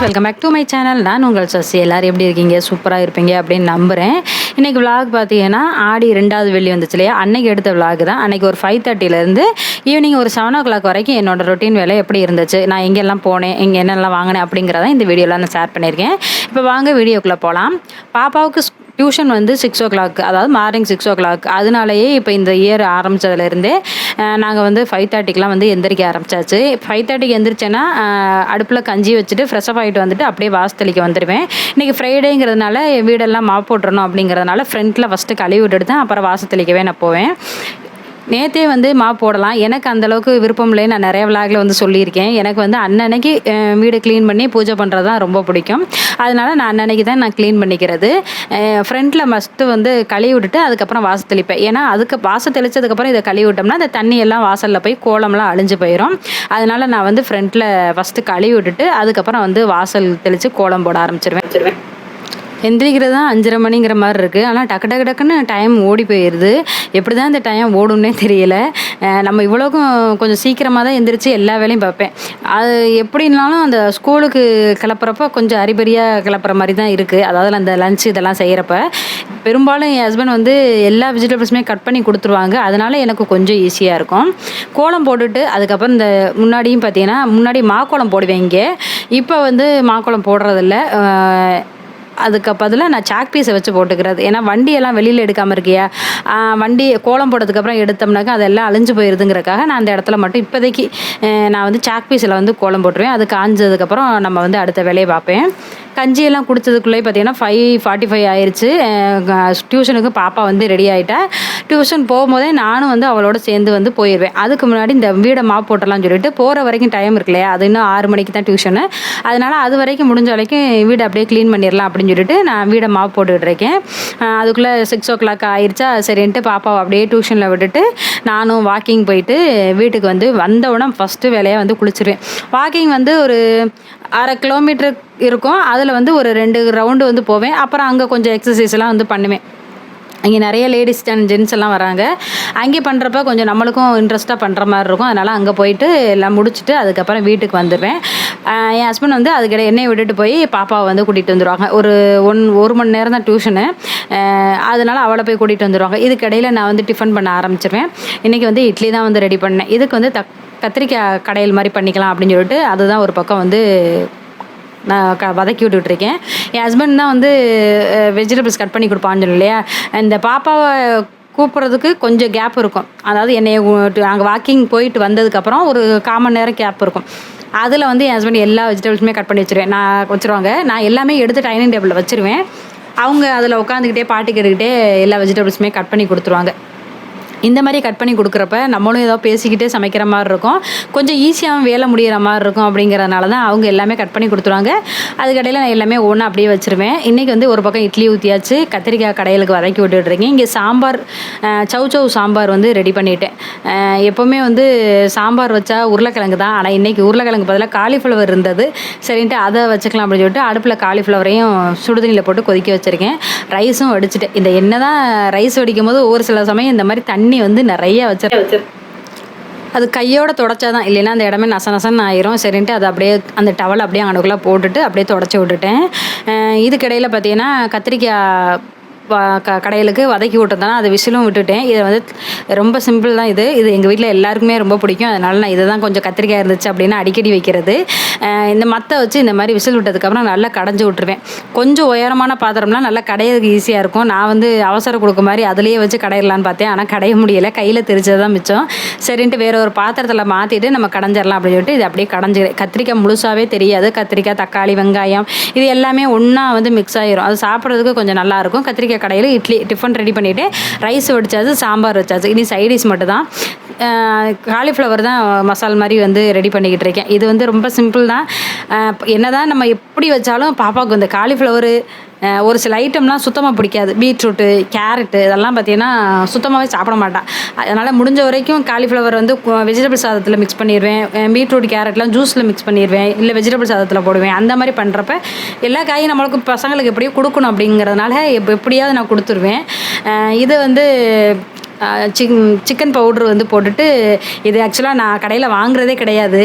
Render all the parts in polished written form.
Welcome back to my channel. நான் உங்கள் சசி. எல்லோரும் எப்படி இருக்கீங்க? சூப்பராக இருப்பீங்க அப்படின்னு நம்புகிறேன். இன்றைக்கி விலாக் பார்த்தீங்கன்னா ஆடி 2வது வெள்ளி வந்துச்சு இல்லையா, அன்றைக்கி எடுத்த விலாக் தான். அன்றைக்கி ஒரு 5:30லேருந்து ஈவினிங் ஒரு 7 o'clock வரைக்கும் என்னோடய ரொட்டீன் வேலை எப்படி இருந்துச்சு, நான் எங்கெல்லாம் போனேன், எங்கே என்னெல்லாம் வாங்கினேன் அப்படிங்கிறத இந்த வீடியோவில் நான் ஷேர் பண்ணியிருக்கேன். இப்போ வாங்க வீடியோக்குள்ளே போகலாம். பாப்பாவுக்கு டியூஷன் வந்து 6 o'clock, அதாவது மார்னிங் 6 o'clock. அதனாலேயே இப்போ இந்த இயர் ஆரம்பித்ததுலேருந்தே நாங்கள் வந்து 5:30க்கெலாம் வந்து எந்திரிக்க ஆரம்பித்தாச்சு. 5:30க்கு எந்திரிச்சேன்னா அடுப்பில் கஞ்சி வச்சுட்டு ஃப்ரெஷ்அப் ஆகிட்டு வந்துட்டு அப்படியே வாசத்தளிக்க வந்துடுவேன். இன்றைக்கி ஃப்ரைடேங்கிறதுனால வீடெல்லாம் மாப் போட்டுறணும் அப்படிங்கிறதுனால ஃப்ரண்ட்டில் ஃபஸ்ட்டு கழுவி விட்டுட்டு தான் அப்புறம் வாசத்தளிக்கவே நான் போவேன். நேற்றே வந்து மாப் போடலாம், எனக்கு அந்தளவுக்கு விருப்பம் இல்லைன்னு நான் நிறைய விலாகில் வந்து சொல்லியிருக்கேன். எனக்கு வந்து அன்னன்னைக்கு வீடு க்ளீன் பண்ணி பூஜை பண்ணுறது தான் ரொம்ப பிடிக்கும். அதனால் நான் அன்னன்னைக்கு தான் நான் க்ளீன் பண்ணிக்கிறது. ஃப்ரண்ட்டில் மஸ்ட்டு வந்து கழுவி விட்டுட்டு அதுக்கப்புறம் வாசல் தெளிப்பேன். ஏன்னா அதுக்கு வாசல் தெளித்ததுக்கப்புறம் இதை கழுவி விட்டோம்னா அந்த தண்ணி எல்லாம் வாசலில் போய் கோலம்லாம் அழிஞ்சு போயிடும். அதனால் நான் வந்து ஃப்ரண்ட்டில் ஃபஸ்ட்டு கழுவி விட்டுட்டு அதுக்கப்புறம் வந்து வாசல் தெளித்து கோலம் போட ஆரம்பிச்சிருவேன். எந்திரிக்கிறது தான் 5:30 மணிங்கிற மாதிரி இருக்குது. ஆனால் டக்குன்னு டைம் ஓடி போயிடுது. எப்படி தான் இந்த டைம் ஓடும்னே தெரியல. நம்ம இவ்வளோக்கும் கொஞ்சம் சீக்கிரமாக தான் எந்திரிச்சு எல்லா வேலையும் பார்ப்பேன். அது எப்படின்னாலும் அந்த ஸ்கூலுக்கு கிளப்புறப்ப கொஞ்சம் அரிபரியாக கிளப்புற மாதிரி தான் இருக்குது. அதாவது அந்த லஞ்ச் இதெல்லாம் செய்கிறப்ப பெரும்பாலும் என் ஹஸ்பண்ட் வந்து எல்லா வெஜிடபிள்ஸுமே கட் பண்ணி கொடுத்துருவாங்க. அதனால எனக்கு கொஞ்சம் ஈஸியாக இருக்கும். கோலம் போட்டுட்டு அதுக்கப்புறம் இந்த முன்னாடியும் பார்த்தீங்கன்னா முன்னாடி மாக்கோலம் போடுவேன் இங்கே. இப்போ வந்து மாக்கோலம் போடுறதில்ல. அதுக்கு பதிலாக நான் சாக் பீஸை வச்சு போட்டுக்கிறது. ஏன்னா வண்டியெல்லாம் வெளியில் எடுக்காமல் இருக்கியா, வண்டி கோலம் போட்டதுக்கப்புறம் எடுத்தோம்னாக்கா அதெல்லாம் அழிஞ்சு போயிடுதுங்கிறக்காக நான் அந்த இடத்துல மட்டும் இப்போதைக்கு நான் வந்து சாக் பீஸில் வந்து கோலம் போட்டுருவேன். அது காஞ்சதுக்கப்புறம் நம்ம வந்து அடுத்த வேலையை பார்ப்பேன். கஞ்சியெல்லாம் குடித்ததுக்குள்ளே பார்த்தீங்கன்னா 5:45 ஆயிடுச்சு. டியூஷனுக்கு பாப்பா வந்து ரெடி ஆகிட்டா. டியூஷன் போகும்போதே நானும் வந்து அவளோட சேர்ந்து வந்து போயிடுவேன். அதுக்கு முன்னாடி இந்த வீடை மாப் போட்டலாம்னு சொல்லிட்டு போகிற வரைக்கும் டைம் இருக்கு இல்லையா, அது இன்னும் 6 மணிக்கு தான் டியூஷனு. அதனால் அது வரைக்கும் முடிஞ்ச வரைக்கும் வீடு அப்படியே க்ளீன் பண்ணிடலாம் அப்படின்னு சொல்லிட்டு நான் வீடை மாப் போட்டுக்கிட்டு இருக்கேன். அதுக்குள்ளே 6 o'clock ஆயிடுச்சா, சரின்ட்டு பாப்பாவை அப்படியே டியூஷனில் விட்டுட்டு நானும் வாக்கிங் போயிட்டு வீட்டுக்கு வந்து வந்தவுடனே ஃபஸ்ட்டு வேலையாக வந்து குளிச்சிருவேன். வாக்கிங் வந்து ஒரு 1/2 கிலோமீட்டர் இருக்கும். அதில் வந்து ஒரு 2 ரவுண்டு வந்து போவேன். அப்புறம் அங்கே கொஞ்சம் எக்ஸசைஸ்லாம் வந்து பண்ணுவேன். அங்கே நிறைய லேடிஸ் அண்ட் ஜென்ட்ஸ் எல்லாம் வராங்க. அங்கே பண்ணுறப்ப கொஞ்சம் நம்மளுக்கும் இன்ட்ரெஸ்ட்டாக பண்ணுற மாதிரி இருக்கும். அதனால் அங்கே போயிட்டு எல்லாம் முடிச்சுட்டு அதுக்கப்புறம் வீட்டுக்கு வந்துடுவேன். என் ஹஸ்பண்ட் வந்து அதுக்கிடையே என்னையை விட்டுட்டு போய் பாப்பாவை வந்து கூட்டிகிட்டு வந்துடுவாங்க. ஒரு மணி நேரம் தான் டியூஷனு. அதனால் அவளை போய் கூட்டிகிட்டு வந்துடுவாங்க. இதுக்கிடையில் நான் வந்து டிஃபன் பண்ண ஆரம்பிச்சிருவேன். இன்றைக்கி வந்து இட்லி தான் வந்து ரெடி பண்ணேன். இதுக்கு வந்து கத்திரிக்காய் கடையில் மாதிரி பண்ணிக்கலாம் அப்படின்னு சொல்லிட்டு அதுதான் ஒரு பக்கம் வந்து நான் வதக்கி விட்டுட்ருக்கேன். என் ஹஸ்பண்ட் தான் வந்து வெஜிடபிள்ஸ் கட் பண்ணி கொடுப்பான்னு சொல்லி இல்லையா, இந்த பாப்பாவை கூப்பிட்றதுக்கு கொஞ்சம் கேப் இருக்கும். அதாவது என்னை அங்கே வாக்கிங் போயிட்டு வந்ததுக்கப்புறம் ஒரு 1/4 மணி நேரம் கேப் இருக்கும். அதில் வந்து என் ஹஸ்பண்ட் எல்லா வெஜிடபிள்ஸுமே கட் பண்ணி வச்சுருவாங்க. நான் எல்லாமே எடுத்து டைனிங் டேபிளில் வச்சுருவேன். அவங்க அதில் உட்காந்துக்கிட்டே பாட்டு கேட்டுக்கிட்டே எல்லா வெஜிடபிள்ஸுமே கட் பண்ணி கொடுத்துருவாங்க. இந்த மாதிரி கட் பண்ணி கொடுக்குறப்ப நம்மளும் ஏதோ பேசிக்கிட்டே சமைக்கிற மாதிரி இருக்கும், கொஞ்சம் ஈஸியாகவும் வேலை முடிகிற மாதிரி இருக்கும். அப்படிங்கிறதுனால தான் அவங்க எல்லாமே கட் பண்ணி கொடுத்துருவாங்க. அதுக்கடையில் நான் எல்லாமே ஒன்று அப்படியே வச்சுருவேன். இன்றைக்கி வந்து ஒரு பக்கம் இட்லி ஊற்றியாச்சு, கத்திரிக்காய் கடையிலுக்கு வதக்கி விட்டுட்ருக்கேன். இங்கே சாம்பார், சௌ சாம்பார் வந்து ரெடி பண்ணிட்டேன். எப்போவுமே வந்து சாம்பார் வச்சா உருளைக்கிழங்கு தான், ஆனால் இன்றைக்கி உருளைக்கிழங்கு பதிலாக காலிஃப்ளவர் இருந்தது. சரின்ட்டு அதை வச்சுக்கலாம் அப்படின்னு சொல்லிட்டு அடுப்பில் காலிஃப்ளவரையும் சுடுதண்ணியில் போட்டு கொதிக்க வச்சுருக்கேன். ரைஸும் வடிச்சிட்டேன். இந்த என்ன தான் ரைஸ் வடிக்கும் போது ஒவ்வொரு சில சமயம் இந்த மாதிரி தண்ணி வந்து நிறைய வச்சிரு அது கையோட தொடச்சா தான், இல்லைன்னா அந்த இடமே நசன்னு ஆயிரும். சரின்ட்டு அதை அப்படியே அந்த டவல் அப்படியே அங்கனுக்குள்ளே போட்டுட்டு அப்படியே தொடச்சி விட்டுட்டேன். இதுக்கிடையில் பார்த்தீங்கன்னா கத்திரிக்காய் கடையிலுக்கு வதக்கி விட்டுருந்தேன்னா அது விசிலும் விட்டுட்டேன். இதை வந்து ரொம்ப சிம்பிள் தான். இது எங்கள் வீட்டில் எல்லாருக்குமே ரொம்ப பிடிக்கும். அதனால் நான் இதை தான் கொஞ்சம் கத்திரிக்காய் இருந்துச்சு அப்படின்னா அடிக்கடி வைக்கிறது. இந்த மத்தை வச்சு இந்த மாதிரி விசில் விட்டதுக்கப்புறம் நல்லா கடைஞ்சி விட்டுருவேன். கொஞ்சம் உயரமான பாத்திரம்லாம் நல்லா கடையிறதுக்கு ஈஸியாக இருக்கும். நான் வந்து அவசர கொடுக்க மாதிரி அதிலேயே வச்சு கடையிடலான்னு பார்த்தேன். ஆனால் கடைய முடியலை, கையில் தெரிச்சது தான் மிச்சம். சரின்ட்டு வேறு ஒரு பாத்திரத்தில் மாற்றிட்டு நம்ம கடைஞ்சிடலாம் அப்படின்னு சொல்லிட்டு இது அப்படியே கடைஞ்சிக்கிறேன். கத்திரிக்காய் முழுசாகவே தெரியாது. கத்திரிக்காய், தக்காளி, வெங்காயம் இது எல்லாமே ஒன்றா வந்து மிக்ஸ் ஆகிரும். அது சாப்பிட்றதுக்கு கொஞ்சம் நல்லாயிருக்கும். கத்திரிக்காய் கடையில் இட்லி டிஃபன் ரெடி பண்ணிவிட்டு ரைஸ் வடிச்சாச்சு, சாம்பார் வச்சாச்சு. இனி சைடிஷ் மட்டும் தான். காலிஃப்ளவர் தான் மசால் மாதிரி வந்து ரெடி பண்ணிக்கிட்டு இருக்கேன். இது வந்து ரொம்ப சிம்பிள் தான். என்ன தான் நம்ம எப்படி வச்சாலும் பாப்பாவுக்கு இந்த காலிஃப்ளவரு ஒரு சில ஐட்டம்லாம் சுத்தமாக பிடிக்காது. பீட்ரூட்டு, கேரட்டு இதெல்லாம் பார்த்திங்கன்னா சுத்தமாகவே சாப்பிட மாட்டான். அதனால் முடிஞ்ச வரைக்கும் காலிஃப்ளவர் வந்து வெஜிடபிள் சாதத்தில் மிக்ஸ் பண்ணிடுவேன். பீட்ரூட், கேரட்லாம் ஜூஸில் மிக்ஸ் பண்ணிடுவேன், இல்லை வெஜிடபிள் சாதத்தில் போடுவேன். அந்த மாதிரி பண்ணுறப்ப எல்லா காயும் நம்மளுக்கு பசங்களுக்கு எப்படியும் கொடுக்கணும் அப்படிங்கிறதுனால எப்படியாவது நான் கொடுத்துருவேன். இது வந்து சிக்கன் பவுட்ரு வந்து போட்டுட்டு, இது ஆக்சுவலாக நான் கடையில் வாங்குறதே கிடையாது.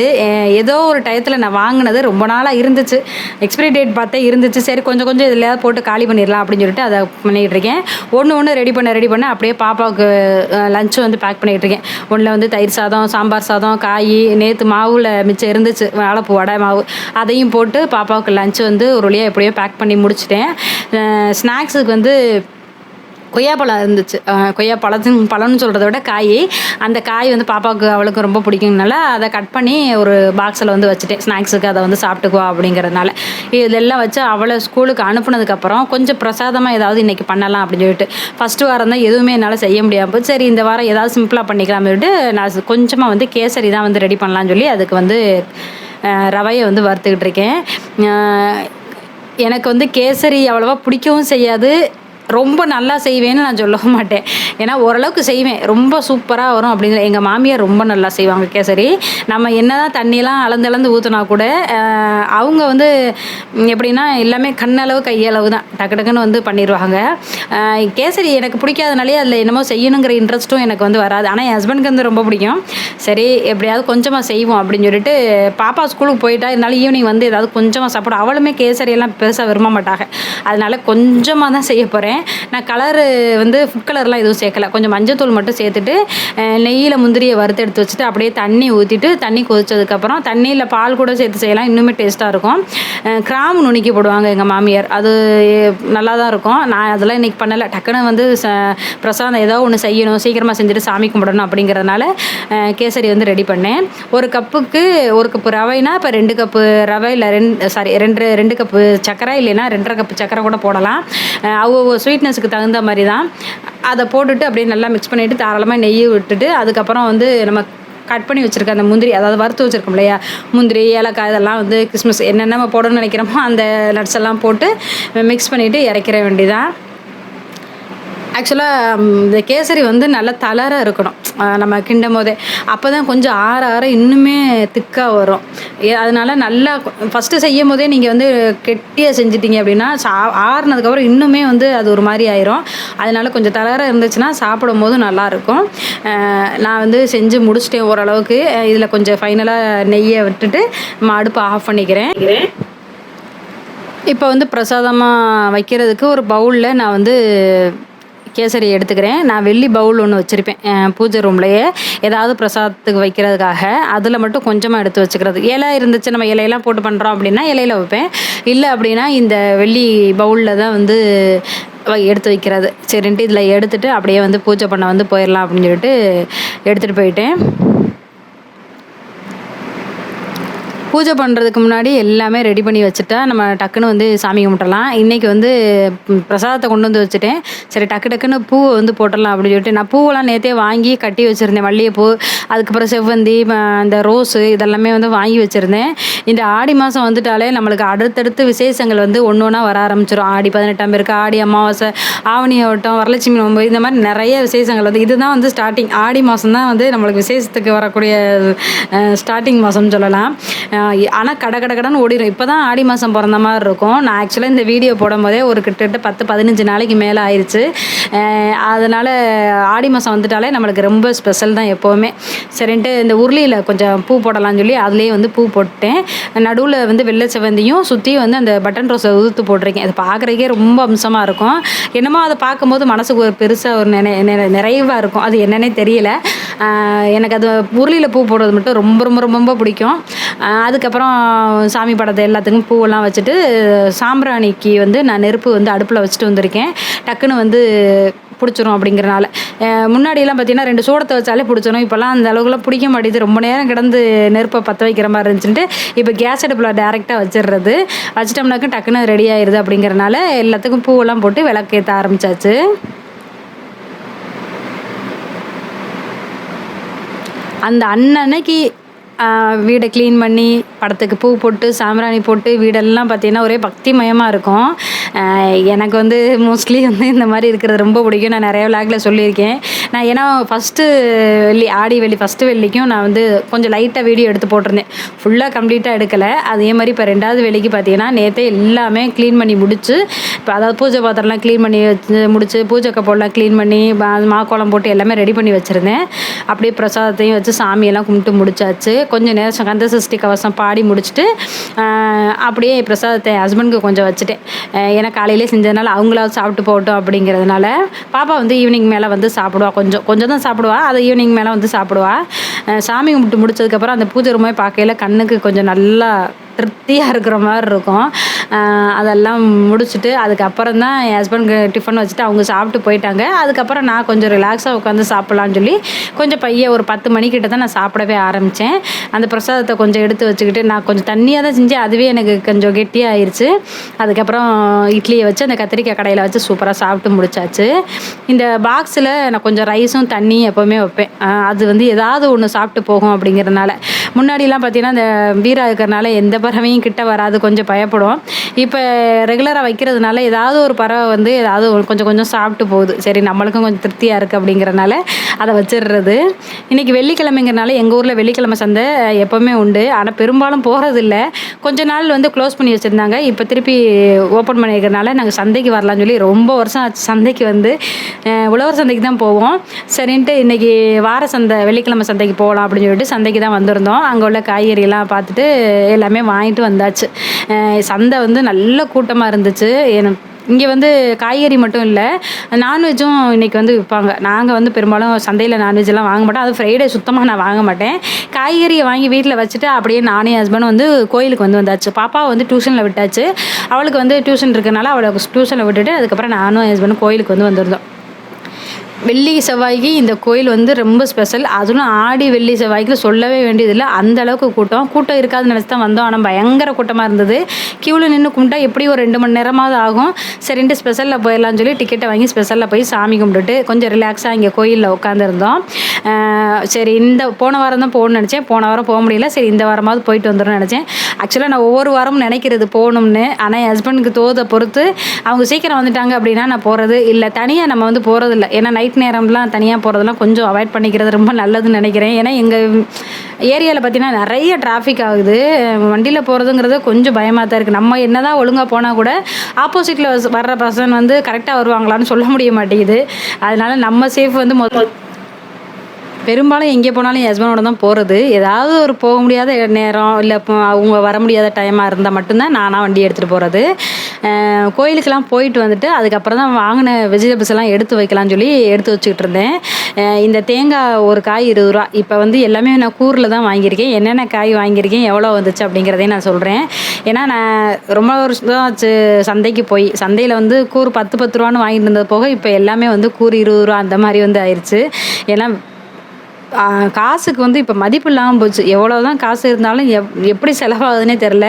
ஏதோ ஒரு டயத்தில் நான் வாங்கினது ரொம்ப நாளாக இருந்துச்சு. எக்ஸ்பிரி டேட் பார்த்தே இருந்துச்சு. சரி கொஞ்சம் கொஞ்சம் இதில் போட்டு காலி பண்ணிடலாம் அப்படின்னு சொல்லிட்டு அதை பண்ணிகிட்ருக்கேன். ஒன்று ரெடி பண்ண அப்படியே பாப்பாவுக்கு லஞ்சு வந்து பேக் பண்ணிகிட்ருக்கேன். ஒன்றில் வந்து தயிர் சாதம், சாம்பார் சாதம், காய், நேற்று மாவில் மிச்சம் இருந்துச்சு வாழைப்பூ வடை மாவு, அதையும் போட்டு பாப்பாவுக்கு லஞ்சு வந்து ஒரு வழியாக எப்படியோ பேக் பண்ணி முடிச்சிட்டேன். ஸ்நாக்ஸுக்கு வந்து கொய்யாப்பழம் இருந்துச்சு. பழம்னு சொல்கிறத விட காய், அந்த காய் வந்து பாப்பாவுக்கு அவளுக்கு ரொம்ப பிடிக்கும்னால அதை கட் பண்ணி ஒரு பாக்ஸில் வந்து வச்சுட்டேன். ஸ்நாக்ஸுக்கு அதை வந்து சாப்பிட்டுக்குவா அப்படிங்கிறதுனால. இதெல்லாம் வச்சு அவளை ஸ்கூலுக்கு அனுப்புனதுக்கப்புறம் கொஞ்சம் பிரசாதமாக ஏதாவது இன்றைக்கி பண்ணலாம் அப்படின்னு சொல்லிட்டு, ஃபஸ்ட்டு வாரம் தான் எதுவுமே என்னால் செய்ய முடியாமல் போச்சு. சரி இந்த வாரம் ஏதாவது சிம்பிளாக பண்ணிக்கலாம்னு சொல்லிட்டு நான் கொஞ்சமாக வந்து கேசரி தான் வந்து ரெடி பண்ணலான்னு சொல்லி அதுக்கு வந்து ரவையை வந்து வறுத்துக்கிட்டு இருக்கேன். எனக்கு வந்து கேசரி அவ்வளோவா பிடிக்கவும் செய்யாது, ரொம்ப நல்லா செய்வேன்னு நான் சொல்லவும் மாட்டேன். ஏன்னா ஓரளவுக்கு செய்வேன், ரொம்ப சூப்பராக வரும் அப்படின்னு. எங்கள் மாமியார் ரொம்ப நல்லா செய்வாங்க கேசரி. நம்ம என்ன தான் தண்ணியெல்லாம் அளந்து ஊற்றினா கூட அவங்க வந்து எப்படின்னா எல்லாமே கண்ணளவு கையளவு தான், டக்குன்னு வந்து பண்ணிடுவாங்க. கேசரி எனக்கு பிடிக்காதனாலே அதில் என்னமோ செய்யணுங்கிற இன்ட்ரெஸ்ட்டும் எனக்கு வந்து வராது. ஆனால் என் ஹஸ்பண்டுக்கு வந்து ரொம்ப பிடிக்கும். சரி எப்படியாவது கொஞ்சமாக செய்வோம் அப்படின்னு சொல்லிட்டு, பாப்பா ஸ்கூலுக்கு போயிட்டா இருந்தாலும் ஈவினிங் வந்து ஏதாவது கொஞ்சமாக சாப்பிடும். அவளுமே கேசரியெல்லாம் பெருசாக விரும்ப மாட்டாங்க. அதனால் கொஞ்சமாக தான் செய்ய போகிறேன். நான் கலரு வந்து ஃபுட் கலர்லாம் எதுவும் சேர்க்கல, கொஞ்சம் மஞ்சத்தூள் மட்டும் சேர்த்துட்டு நெய்யில் முந்திரியை வறுத்து எடுத்து வச்சுட்டு அப்படியே தண்ணி ஊற்றிட்டு, தண்ணி கொதிச்சதுக்கப்புறம் தண்ணியில் பால் கூட சேர்த்து செய்யலாம், இன்னுமே டேஸ்ட்டாக இருக்கும். கிராம்பு நுணுக்கி போடுவாங்க எங்கள் மாமியார், அது நல்லா தான் இருக்கும். நான் அதெல்லாம் இன்றைக்கி பண்ணலை, டக்குன்னு வந்து பிரசாதம் ஏதோ ஒன்று செய்யணும், சீக்கிரமாக செஞ்சுட்டு சாமி கும்பிடணும் அப்படிங்கிறதுனால கேசரி வந்து ரெடி பண்ணேன். ஒரு கப்புக்கு 1 கப்பு ரவைனா இப்போ 2 கப்பு ரவை இல்லை 2 கப்பு சர்க்கரை, இல்லைன்னா 2.5 கப்பு சர்க்கரை கூட போடலாம். அவங்க ஸ்வீட்னஸுக்கு தகுந்த மாதிரி தான். அதை போட்டுட்டு அப்படியே நல்லா மிக்ஸ் பண்ணிவிட்டு தாராளமாக நெய் விட்டுட்டு, அதுக்கப்புறம் வந்து நம்ம கட் பண்ணி வச்சுருக்க அந்த முந்திரி, அதாவது வறுத்து வச்சுருக்கோம் இல்லையா, முந்திரி, ஏலக்காய், இதெல்லாம் வந்து கிறிஸ்மஸ் என்னென்ன நம்ம போடணும்னு நினைக்கிறோமோ அந்த நட்ஸ் எல்லாம் போட்டு மிக்ஸ் பண்ணிவிட்டு இறக்கிற வேண்டியதான். ஆக்சுவலாக இந்த கேசரி வந்து நல்லா தளர இருக்கணும் நம்ம கிண்டும் போதே, அப்போ தான் கொஞ்சம் ஆற இன்னுமே திக்காக வரும். அதனால் நல்லா ஃபஸ்ட்டு செய்யும் போதே நீங்கள் வந்து கெட்டியாக செஞ்சிட்டிங்க அப்படின்னா ஆறுனதுக்கப்புறம் இன்னுமே வந்து அது ஒரு மாதிரி ஆயிரும். அதனால் கொஞ்சம் தளர இருந்துச்சுன்னா சாப்பிடும் போது நல்லாயிருக்கும். நான் வந்து செஞ்சு முடிச்சிட்டேன் ஓரளவுக்கு. இதில் கொஞ்சம் ஃபைனலாக நெய்யை விட்டுட்டு நம்ம அடுப்பை ஆஃப் பண்ணிக்கிறேன். இப்போ வந்து பிரசாதமாக வைக்கிறதுக்கு ஒரு பவுலில் நான் வந்து கேசரி எடுத்துக்கிறேன். நான் வெள்ளி பவுல் ஒன்று வச்சுருப்பேன் பூஜை ரூம்லையே, ஏதாவது பிரசாதத்துக்கு வைக்கிறதுக்காக. அதில் மட்டும் கொஞ்சமாக எடுத்து வச்சுக்கிறது. இலை இருந்துச்சு, நம்ம இலையெல்லாம் போட்டு பண்ணுறோம் அப்படின்னா இலையில் வைப்பேன். இல்லை அப்படின்னா இந்த வெள்ளி பவுலில் தான் வந்து எடுத்து வைக்கிறது. சரின்ட்டு இதில் எடுத்துகிட்டு அப்படியே வந்து பூஜை பண்ண வந்து போயிடலாம் அப்படின்னு சொல்லிட்டு எடுத்துகிட்டு போயிட்டேன். பூஜை பண்ணுறதுக்கு முன்னாடி எல்லாமே ரெடி பண்ணி வச்சுட்டா நம்ம டக்குன்னு வந்து சாமி கும்பிட்றலாம். இன்றைக்கி வந்து பிரசாதத்தை கொண்டு வந்து வச்சுட்டேன். சரி டக்குன்னு பூவை வந்து போட்டுடலாம் அப்படின்னு சொல்லிட்டு, நான் பூவெல்லாம் நேற்றே வாங்கி கட்டி வச்சுருந்தேன். மல்லிகைப்பூ, அதுக்கப்புறம் செவ்வந்தி, இந்த ரோஸு, இதெல்லாமே வந்து வாங்கி வச்சுருந்தேன். இந்த ஆடி மாதம் வந்துட்டாலே நம்மளுக்கு அடுத்தடுத்து விசேஷங்கள் வந்து ஒன்று ஒன்றா வர ஆரம்பிச்சிடும். ஆடி 18 இருக்கு, ஆடி அமாவாசை, ஆவணி ஆவட்டம், வரலட்சுமி நோன்பு, இந்த மாதிரி நிறைய விசேஷங்கள் வந்து இதுதான் வந்து ஸ்டார்டிங். ஆடி மாதம் தான் வந்து நம்மளுக்கு விசேஷத்துக்கு வரக்கூடிய ஸ்டார்டிங் மாதம்னு சொல்லலாம். ஆனால் கடன்னு ஓடிடும். இப்போ தான் ஆடி மாதம் பிறந்த மாதிரி இருக்கும். நான் ஆக்சுவலாக இந்த வீடியோ போடும் போதே ஒரு கிட்டத்தட்ட 10-15 நாளைக்கு மேலே ஆயிடுச்சு. அதனால் ஆடி மாதம் வந்துட்டாலே நம்மளுக்கு ரொம்ப ஸ்பெஷல் தான் எப்போவுமே. சரின்ட்டு இந்த உருளியில் கொஞ்சம் பூ போடலாம்னு சொல்லி அதுலேயே வந்து பூ போட்டேன். நடுவில் வந்து வெள்ளை செவந்தியும் சுற்றி வந்து அந்த பட்டன் ரோஸை உதுத்து போட்டிருக்கேன். அது பார்க்குறதுக்கே ரொம்ப அம்சமாக இருக்கும். என்னமோ அதை பார்க்கும்போது மனசுக்கு ஒரு பெருசாக ஒரு நிறைவாக இருக்கும். அது என்னன்னே தெரியல. எனக்கு அது உருளியில் பூ போடுறது மட்டும் ரொம்ப ரொம்ப ரொம்ப பிடிக்கும். அதுக்கப்புறம் சாமி படத்தை எல்லாத்துக்கும் பூவெல்லாம் வச்சுட்டு சாம்பிராணிக்கு வந்து நான் நெருப்பு வந்து அடுப்பில் வச்சுட்டு வந்திருக்கேன். டக்குன்னு வந்து பிடிச்சிரும் அப்படிங்கிறனால. முன்னாடியெல்லாம் பார்த்திங்கன்னா 2 சூடத்தை வச்சாலே பிடிச்சிரும். இப்போல்லாம் அந்த அளவுக்குலாம் பிடிக்க மாட்டேது. ரொம்ப நேரம் கிடந்து நெருப்பை பற்ற வைக்கிற மாதிரி இருந்துச்சுட்டு இப்போ கேஸ் அடுப்பில் டேரெக்டாக வச்சிட்டோம்னாக்க டக்குன்னு ரெடி ஆயிடுது. அப்படிங்கிறனால எல்லாத்துக்கும் பூவெல்லாம் போட்டு விளக்கேற்ற ஆரம்பித்தாச்சு. அந்த அன்னன்னைக்கு வீடை க்ளீன் பண்ணி படத்துக்கு பூ போட்டு சாம்பிராணி போட்டு வீடெல்லாம் பார்த்திங்கன்னா ஒரே பக்திமயமாக இருக்கும். எனக்கு வந்து மோஸ்ட்லி வந்து இந்த மாதிரி இருக்கிறது ரொம்ப பிடிக்கும். நான் நிறைய விளாகில் சொல்லியிருக்கேன். நான் ஏன்னா ஃபஸ்ட்டு ஆடி வெள்ளி ஃபஸ்ட்டு வெள்ளிக்கும் நான் வந்து கொஞ்சம் லைட்டாக வீடியோ எடுத்து போட்டிருந்தேன். ஃபுல்லாக கம்ப்ளீட்டாக எடுக்கலை. அதே மாதிரி இப்போ 2வது வெள்ளிக்கு பார்த்திங்கன்னா நேற்றே எல்லாமே க்ளீன் பண்ணி முடிச்சு, இப்போ அதாவது பூஜை பாத்திரம்லாம் க்ளீன் பண்ணி வச்சு முடிச்சு, பூஜை கப்போலாம் க்ளீன் பண்ணி மாக்கோலம் போட்டு எல்லாமே ரெடி பண்ணி வச்சுருந்தேன். அப்படியே பிரசாதத்தையும் வச்சு சாமியெல்லாம் கும்பிட்டு முடிச்சாச்சு. கொஞ்சம் நேரம் கந்த சஷ்டி கவசம் பாடி முடிச்சுட்டு அப்படியே பிரசாதத்தை என் ஹஸ்பண்டுக்கு கொஞ்சம் வச்சுட்டேன். ஏன்னா காலையிலே செஞ்சதுனால அவங்களாவது சாப்பிட்டு போகட்டும் அப்படிங்கிறதுனால. பாப்பா வந்து ஈவினிங் மேலே வந்து சாப்பிடுவா. கொஞ்சம் தான் சாப்பிடுவா. அதை ஈவினிங் மேலே வந்து சாப்பிடுவா. சாமி கும்பிட்டு முடிச்சதுக்கப்புறம் அந்த பூஜை ரூமே பார்க்கையில் கண்ணுக்கு கொஞ்சம் நல்லா திருப்தியாக இருக்கிற மாதிரி இருக்கும். அதெல்லாம் முடிச்சுட்டு அதுக்கப்புறம் தான் என் ஹஸ்பண்டுக்கு டிஃபன் வச்சுட்டு அவங்க சாப்பிட்டு போயிட்டாங்க. அதுக்கப்புறம் நான் கொஞ்சம் ரிலாக்ஸாக உட்காந்து சாப்பிட்லான்னு சொல்லி கொஞ்சம் ஒரு 10 மணிக்கிட்ட தான் நான் சாப்பிடவே ஆரம்பித்தேன். அந்த பிரசாதத்தை கொஞ்சம் எடுத்து வச்சுக்கிட்டு நான் கொஞ்சம் தண்ணியாக தான் செஞ்சேன். அதுவே எனக்கு கொஞ்சம் கெட்டியாக ஆயிடுச்சு. அதுக்கப்புறம் இட்லியை வச்சு அந்த கத்திரிக்காய் கடையில் வச்சு சூப்பராக சாப்பிட்டு முடிச்சாச்சு. இந்த பாக்ஸில் நான் கொஞ்சம் ரைஸும் தண்ணி எப்போவுமே வைப்பேன். அது வந்து ஏதாவது ஒன்று சாப்பிட்டு போகும் அப்படிங்கிறதுனால. முன்னாடிலாம் பார்த்திங்கன்னா இந்த வீரா இருக்கிறனால எந்த பறவையும் கிட்ட வராது, கொஞ்சம் பயப்படும். இப்போ ரெகுலராக வைக்கிறதுனால ஏதாவது ஒரு பறவை வந்து ஏதாவது கொஞ்சம் கொஞ்சம் சாப்பிட்டு போகுது. சரி நம்மளுக்கும் கொஞ்சம் திருப்தியாக இருக்குது அப்படிங்கிறனால அதை வச்சிடுறது. இன்றைக்கி வெள்ளிக்கிழமைங்கிறனால எங்கள் ஊரில் வெள்ளிக்கிழமை சந்தை எப்போவுமே உண்டு. ஆனால் பெரும்பாலும் போகிறதில்ல. கொஞ்ச நாள் வந்து க்ளோஸ் பண்ணி வச்சுருந்தாங்க. இப்போ திருப்பி ஓப்பன் பண்ணியிருக்கிறனால நாங்கள் சந்தைக்கு வரலான்னு சொல்லி ரொம்ப வருஷம் ஆச்சு சந்தைக்கு வந்து. உழவர் சந்தைக்கு தான் போவோம். சரின்ட்டு இன்றைக்கி வார சந்தை வெள்ளிக்கிழமை சந்தைக்கு போகலாம் அப்படின்னு சொல்லிட்டு சந்தைக்கு தான் வந்திருந்தோம். அங்கே உள்ள காய்கறியெல்லாம் பார்த்துட்டு எல்லாமே வாங்கிட்டு வந்தாச்சு. சந்தை வந்து நல்ல கூட்டமாக இருந்துச்சு. இங்கே வந்து காய்கறி மட்டும் இல்லை, நான்வெஜ்ஜும் இன்றைக்கி வந்து விற்பாங்க. நாங்கள் வந்து பெரும்பாலும் சந்தையில் நான்வெஜ்லாம் வாங்க மாட்டோம். அது ஃப்ரைடே சுத்தமாக நான் வாங்க மாட்டேன். காய்கறியை வாங்கி வீட்டில் வச்சுட்டு அப்படியே நானே ஹஸ்பண்டும் வந்து கோயிலுக்கு வந்தாச்சு. பாப்பாவை வந்து டியூஷனில் விட்டாச்சு. அவளுக்கு வந்து டியூஷன் இருக்கிறனால அவளை டியூஷனில் விட்டுட்டு அதுக்கப்புறம் நானும் ஹஸ்பண்டும் கோயிலுக்கு வந்திருந்தோம். வெள்ளி செவ்வாய்க்கு இந்த கோயில் வந்து ரொம்ப ஸ்பெஷல். அதுவும் ஆடி வெள்ளி செவ்வாய்க்கு சொல்லவே வேண்டியதில்லை. அந்த அளவுக்கு கூட்டம் இருக்காதுன்னு நினச்சி தான் வந்தோம். ஆனால் பயங்கர கூட்டமாக இருந்தது. க்யூவில் நின்று கும்பிட்டா எப்படி ஒரு 2 மணி நேரமாவது ஆகும். சரின்ட்டு ஸ்பெஷலில் போயிடலான்னு சொல்லி டிக்கெட்டை வாங்கி ஸ்பெஷலில் போய் சாமி கும்பிட்டுட்டு கொஞ்சம் ரிலாக்ஸாக இங்கே கோயிலில் உட்காந்துருந்தோம். சரி போன வாரம் தான் போகணும்னு நினச்சேன். போன வாரம் போக முடியல. சரி இந்த வாரமாவது போயிட்டு வந்துடும்னு நினச்சேன். ஆக்சுவலாக நான் ஒவ்வொரு வாரமும் நினைக்கிறது போகணும்னு. ஆனால் என் ஹஸ்பண்டுக்கு தோதை பொறுத்து அவங்க சீக்கிரம் வந்துட்டாங்க அப்படின்னா நான் போகிறது இல்லை. தனியாக நம்ம வந்து போகிறதில்ல. ஏன்னா நைட் நேரம்லாம் தனியாக போகிறதெல்லாம் கொஞ்சம் அவாய்ட் பண்ணிக்கிறது ரொம்ப நல்லதுன்னு நினைக்கிறேன். ஏன்னா எங்கள் ஏரியாவில் பார்த்திங்கன்னா நிறைய டிராஃபிக் ஆகுது. வண்டியில் போகிறதுங்கிறது கொஞ்சம் பயமாக தான் இருக்குது. நம்ம என்ன தான் ஒழுங்காக போனால் கூட ஆப்போசிட்டில் வர்ற பர்சன் வந்து கரெக்டாக வருவாங்களான்னு சொல்ல முடிய மாட்டேங்குது. அதனால் நம்ம சேஃப் வந்து பெரும்பாலும் எங்கே போனாலும் என் ஹஸ்பண்டோட தான் போகிறது. ஏதாவது ஒரு போக முடியாத நேரம் இல்லை அவங்க வர முடியாத டைமாக இருந்தால் மட்டும்தான் நானாக வண்டி எடுத்துகிட்டு போகிறது. கோயிலுக்கெல்லாம் போயிட்டு வந்துட்டு அதுக்கப்புறம் தான் வாங்கின வெஜிடபிள்ஸ் எல்லாம் எடுத்து வைக்கலாம்னு சொல்லி எடுத்து வச்சுக்கிட்டு இருந்தேன். இந்த தேங்காய் ஒரு காய் 20 ரூபா. இப்போ வந்து எல்லாமே நான் கூரில் தான் வாங்கியிருக்கேன். என்னென்ன காய் வாங்கியிருக்கேன், எவ்வளோ வந்துச்சு அப்படிங்கிறதையும் நான் சொல்கிறேன். ஏன்னா நான் ரொம்ப வருஷம் தான் ஆச்சு சந்தைக்கு போய். சந்தையில் வந்து கூறு 10 ரூபான்னு வாங்கிட்டு இருந்தது போக இப்போ எல்லாமே வந்து கூறு 20 ரூபா அந்த மாதிரி வந்து ஆயிடுச்சு. ஏன்னா காசுக்கு வந்து இப்போ மதிப்பு இல்லாமல் போச்சு. எவ்வளோ தான் காசு இருந்தாலும் எப்படி செலவாகுதுன்னே தெரில.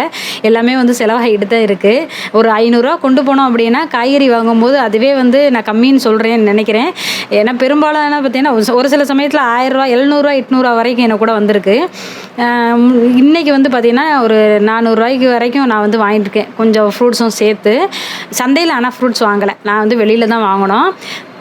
எல்லாமே வந்து செலவாகிட்டு தான் இருக்குது. ஒரு 500 ரூபா கொண்டு போனோம் அப்படின்னா காய்கறி வாங்கும்போது அதுவே வந்து நான் கம்மின்னு சொல்கிறேன்னு நினைக்கிறேன். ஏன்னா பெரும்பாலும் என்ன பார்த்தீங்கன்னா ஒரு சில சமயத்தில் 1000 ரூபா 700 800 வரைக்கும் எனக்கு கூட வந்திருக்கு. இன்றைக்கி வந்து பார்த்திங்கன்னா ஒரு 400 ரூபாய்க்கு வரைக்கும் நான் வந்து வாங்கியிருக்கேன், கொஞ்சம் ஃப்ரூட்ஸும் சேர்த்து. சந்தையில் ஆனால் ஃப்ரூட்ஸ் வாங்கலை, நான் வந்து வெளியில் தான் வாங்கினோம்.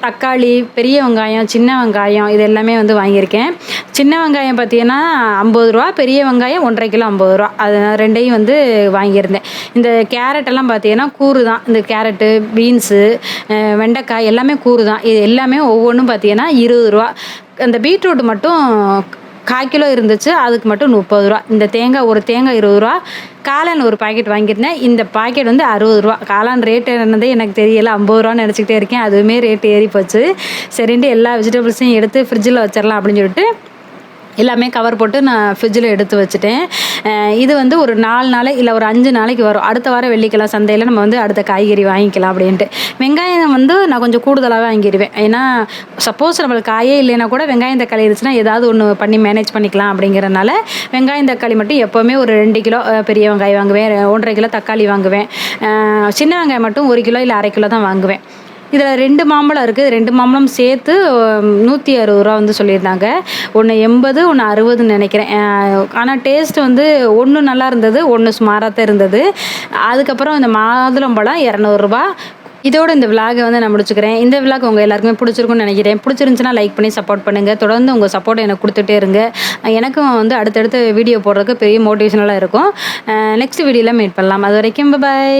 தக்காளி, பெரிய வெங்காயம், சின்ன வெங்காயம் இது எல்லாமே வந்து வாங்கியிருக்கேன். சின்ன வெங்காயம் பார்த்தீங்கன்னா 50 ரூபா, பெரிய வெங்காயம் 1.5 கிலோ 50 ரூபா. அது ரெண்டையும் வந்து வாங்கியிருந்தேன். இந்த கேரட்டெல்லாம் பார்த்தீங்கன்னா கூறு தான். இந்த கேரட்டு, பீன்ஸு, வெண்டைக்காய் எல்லாமே கூறு தான். இது எல்லாமே ஒவ்வொன்றும் பார்த்தீங்கன்னா 20 ரூபா. அந்த பீட்ரூட் மட்டும் 1/4 கிலோ இருந்துச்சு, அதுக்கு மட்டும் 30 ரூபா. இந்த ஒரு தேங்காய் 20 ரூபா. காளான் ஒரு பாக்கெட் வாங்கியிருந்தேன். இந்த பாக்கெட் வந்து 60 ரூபா. காளான் ரேட்டு என்னதே எனக்கு தெரியலை, 50 ரூபான்னு நினச்சிக்கிட்டே இருக்கேன். அதுவுமே ரேட்டு ஏறி போச்சு. சரின்ட்டு எல்லா வெஜிடபிள்ஸையும் எடுத்து ஃப்ரிட்ஜில் வச்சிடலாம் அப்படின்னு சொல்லிட்டு எல்லாமே கவர் போட்டு நான் ஃப்ரிட்ஜில் எடுத்து வச்சுட்டேன். இது வந்து ஒரு 4 நாளை இல்லை ஒரு 5 நாளைக்கு வரும். அடுத்த வாரம் வெள்ளிக்கிழமை சந்தையில் நம்ம வந்து அடுத்த காய்கறி வாங்கிக்கலாம் அப்படின்ட்டு. வெங்காயம் வந்து நான் கொஞ்சம் கூடுதலாகவே வாங்கிடுவேன். ஏன்னா சப்போஸ் நம்மளுக்கு காயே இல்லைன்னா கூட வெங்காயம் தக்காளி இருந்துச்சுன்னா ஏதாவது ஒன்று பண்ணி மேனேஜ் பண்ணிக்கலாம் அப்படிங்கிறனால வெங்காயம் தக்காளி மட்டும் எப்போவுமே ஒரு 2 கிலோ பெரிய வெங்காயம் வாங்குவேன், 1.5 கிலோ தக்காளி வாங்குவேன். சின்ன வெங்காயம் மட்டும் 1 கிலோ இல்லை 1/2 கிலோ தான் வாங்குவேன். இதில் 2 மாம்பழம் இருக்குது. 2 மாம்பழம் சேர்த்து ரூ. 160 வந்து சொல்லியிருந்தாங்க. ஒன்று 80, ஒன்று 60ன்னு நினைக்கிறேன். ஆனால் டேஸ்ட் வந்து ஒன்று நல்லா இருந்தது, ஒன்று சுமாராக தான் இருந்தது. அதுக்கப்புறம் இந்த மாதுளம்பழம் ரூ. 200. இதோட இந்த விலாகை வந்து நான் முடிச்சுக்கிறேன். இந்த விலாக் உங்கள் எல்லாருக்குமே பிடிச்சிருக்குன்னு நினைக்கிறேன். பிடிச்சிருந்துச்சுன்னா லைக் பண்ணி சப்போர்ட் பண்ணுங்கள். தொடர்ந்து உங்கள் சப்போர்ட்டை எனக்கு கொடுத்துட்டே இருங்க. எனக்கும் வந்து அடுத்தடுத்து வீடியோ போடுறதுக்கு பெரிய மோட்டிவேஷனலாக இருக்கும். நெக்ஸ்ட் வீடியோவில் மீட் பண்ணலாம். அது வரைக்கும் பாய்.